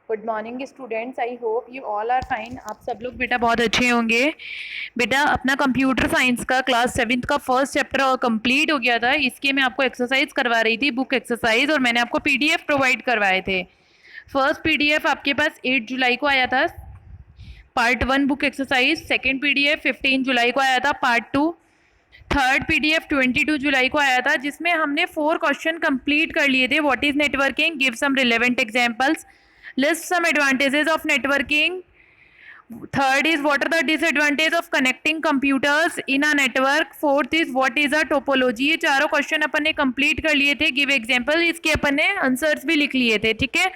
Good morning students, I hope you all are fine. आप सब लोग बेटा बहुत अच्छे होंगे। बेटा अपना कंप्यूटर साइंस का क्लास 7th का फर्स्ट चैप्टर कंप्लीट हो गया था। इसके मैं आपको एक्सरसाइज करवा रही थी, बुक एक्सरसाइज, और मैंने आपको पीडीएफ प्रोवाइड करवाए थे। फर्स्ट पीडीएफ आपके पास 8 जुलाई को आया था, part 1 book exercise. Second PDF 15 जुलाई को आया था, पार्ट 2। थर्ड पीडीएफ 22 जुलाई को आया था, जिसमें हमने 4 क्वेश्चन कंप्लीट कर लिए थे। What is networking, give some relevant examples, list some advantages of networking. Third is what are the disadvantage of connecting computers in a network. Fourth is what is a topology. ये चारों question अपन ने complete कर लिए थे। Give example, इसके अपन ने answers भी लिख लिए थे। ठीक है,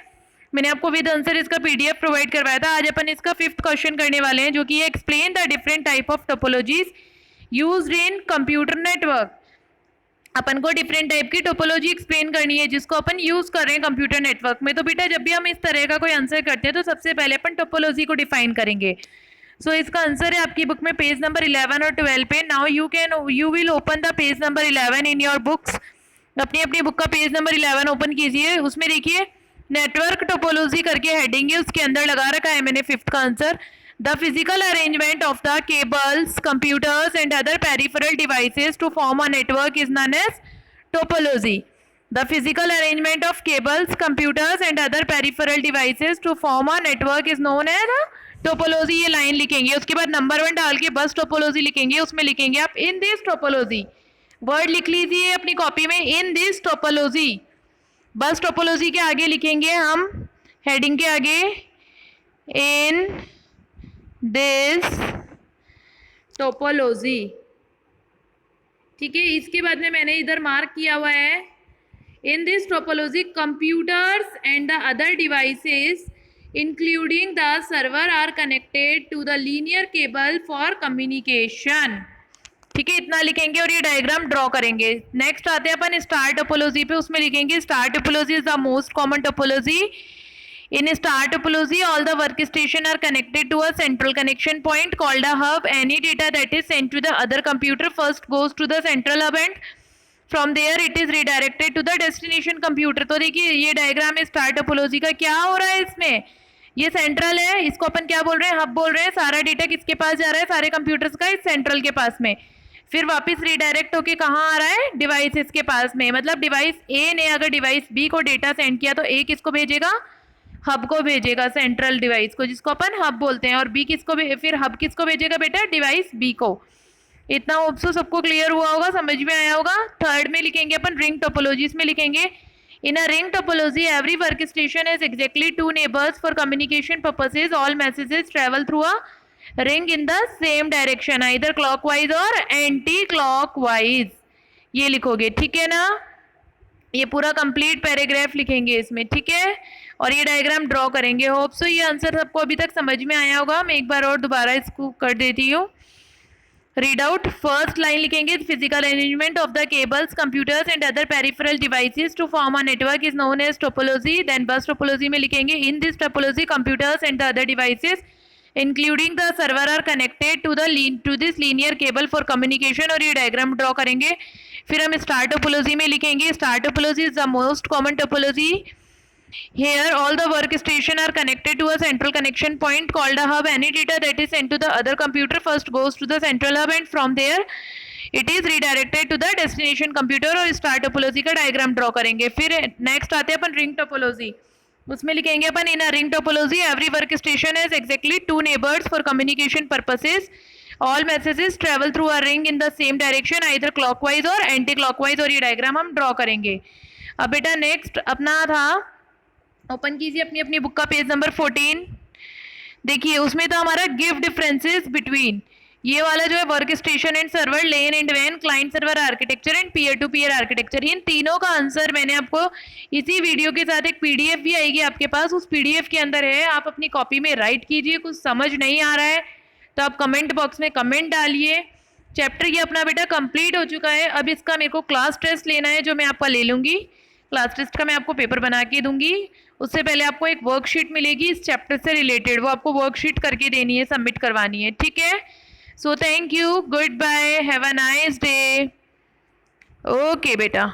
मैंने आपको विद आंसर इसका पीडीएफ प्रोवाइड करवाया था। आज अपन इसका 5th क्वेश्चन करने वाले हैं, जो कि explain the different type of topologies used in computer network. अपन को डिफरेंट टाइप की टोपोलॉजी एक्सप्लेन करनी है, जिसको अपन यूज कर रहे हैं कंप्यूटर नेटवर्क में। तो बेटा जब भी हम इस तरह का कोई आंसर करते हैं तो सबसे पहले अपन टोपोलॉजी को डिफाइन करेंगे। सो इसका आंसर है आपकी बुक में पेज नंबर 11 और 12 पे। Now you will open the page number 11 in your books. अपनी अपनी बुक का पेज नंबर 11 ओपन कीजिए। उसमें देखिए नेटवर्क टोपोलॉजी करके हेडिंग है, उसके अंदर लगा रखा है मैंने 5th का answer. The physical arrangement of the cables, computers and other peripheral devices to form a network is known as topology. The physical arrangement of cables, computers and other peripheral devices to form a network is known as topology. ये line लिखेंगे, उसके बाद number 1 डाल के बस topology लिखेंगे। उसमें लिखेंगे आप इन दिस टोपोलॉजी, वर्ड लिख लीजिए अपनी कॉपी में, इन दिस टोपोलॉजी। बस टोपोलॉजी के आगे लिखेंगे हम हेडिंग के आगे इन दिस टोपोलॉजी। ठीक है, इसके बाद में मैंने इधर मार्क किया हुआ है in this topology computers and the other devices including the server are connected to the linear cable for communication. ठीक है, इतना लिखेंगे और ये डायग्राम ड्रॉ करेंगे। नेक्स्ट आते हैं अपन स्टार टोपोलॉजी पे। उसमें लिखेंगे star topology is the most common topology. In star topology, all the workstation are connected to a central connection point called a hub. Any data that is sent to the other computer first goes to the central hub and from there it is redirected to the destination computer. तो देखिए ये diagram है star topology का। क्या हो रहा है इसमें, ये सेंट्रल है, इसको अपन क्या बोल रहे हैं, हब बोल रहे हैं। सारा डेटा किसके पास जा रहा है, सारे कंप्यूटर्स का इस सेंट्रल के पास में। फिर वापस रिडायरेक्ट होके कहाँ आ रहा है, डिवाइसेस के पास में। मतलब डिवाइस ए ने अगर डिवाइस बी को डेटा सेंड किया तो ए किसको भेजेगा, हब को भेजेगा, सेंट्रल डिवाइस को, जिसको अपन हब बोलते हैं। और बी किसको, फिर हब किसको भेजेगा बेटा, डिवाइस बी को। इतना होप्सो सबको क्लियर हुआ होगा, समझ में आया होगा। थर्ड में लिखेंगे अपन रिंग टोपोलॉजी। इसमें लिखेंगे in a ring topology every work station is exactly 2 neighbours for communication purposes. All messages travel through a ring in the same direction, either clockwise और एंटी क्लॉकवाइज। ये लिखोगे, ठीक है ना। ये पूरा कंप्लीट पैराग्राफ लिखेंगे इसमें, ठीक है, और ये डायग्राम ड्रॉ करेंगे। होप सो ये आंसर सबको अभी तक समझ में आया होगा। मैं एक बार और दोबारा इसको कर देती हूँ। Read out. फर्स्ट लाइन लिखेंगे physical arrangement of the cables, computers and other peripheral devices to form a network is known as topology. Then bus topology में लिखेंगे in this topology computers and the other devices including the server are connected to this linear cable for communication, और ये diagram draw करेंगे। फिर हम star topology में लिखेंगे star topology is the most common topology. Here all the workstation are connected to a central connection point called a hub. Any data that is sent to the other computer first goes to the central hub and from there it is redirected to the destination computer। और star topology का diagram draw करेंगे। फिर next आते हैं अपन ring topology. उसमें लिखेंगे अपन in a ring topology every work station is exactly 2 neighbours for communication purposes. All messages travel through a ring in the same direction, either clockwise और anti clockwise. और ये डायग्राम हम draw करेंगे। अब बेटा नेक्स्ट अपना था, ओपन कीजिए अपनी अपनी बुक का पेज नंबर 14। देखिए उसमें तो हमारा गिव डिफरेंसेस बिटवीन, ये वाला जो है work station and server, LAN and वैन, client server architecture and peer to peer architecture. इन तीनों का आंसर मैंने आपको इसी वीडियो के साथ एक पीडीएफ भी आएगी आपके पास, उस पीडीएफ के अंदर है। आप अपनी कॉपी में राइट कीजिए। कुछ समझ नहीं आ रहा है तो आप कमेंट बॉक्स में कमेंट डालिए। चैप्टर ये अपना बेटा कंप्लीट हो चुका है। अब इसका मेरे को क्लास टेस्ट लेना है, जो मैं आपका ले लूँगी। क्लास टेस्ट का मैं आपको पेपर बना के दूंगी। उससे पहले आपको एक वर्कशीट मिलेगी इस चैप्टर से रिलेटेड, वो आपको वर्कशीट करके देनी है, सबमिट करवानी है, ठीक है। So thank you, goodbye, have a nice day. Okay बेटा।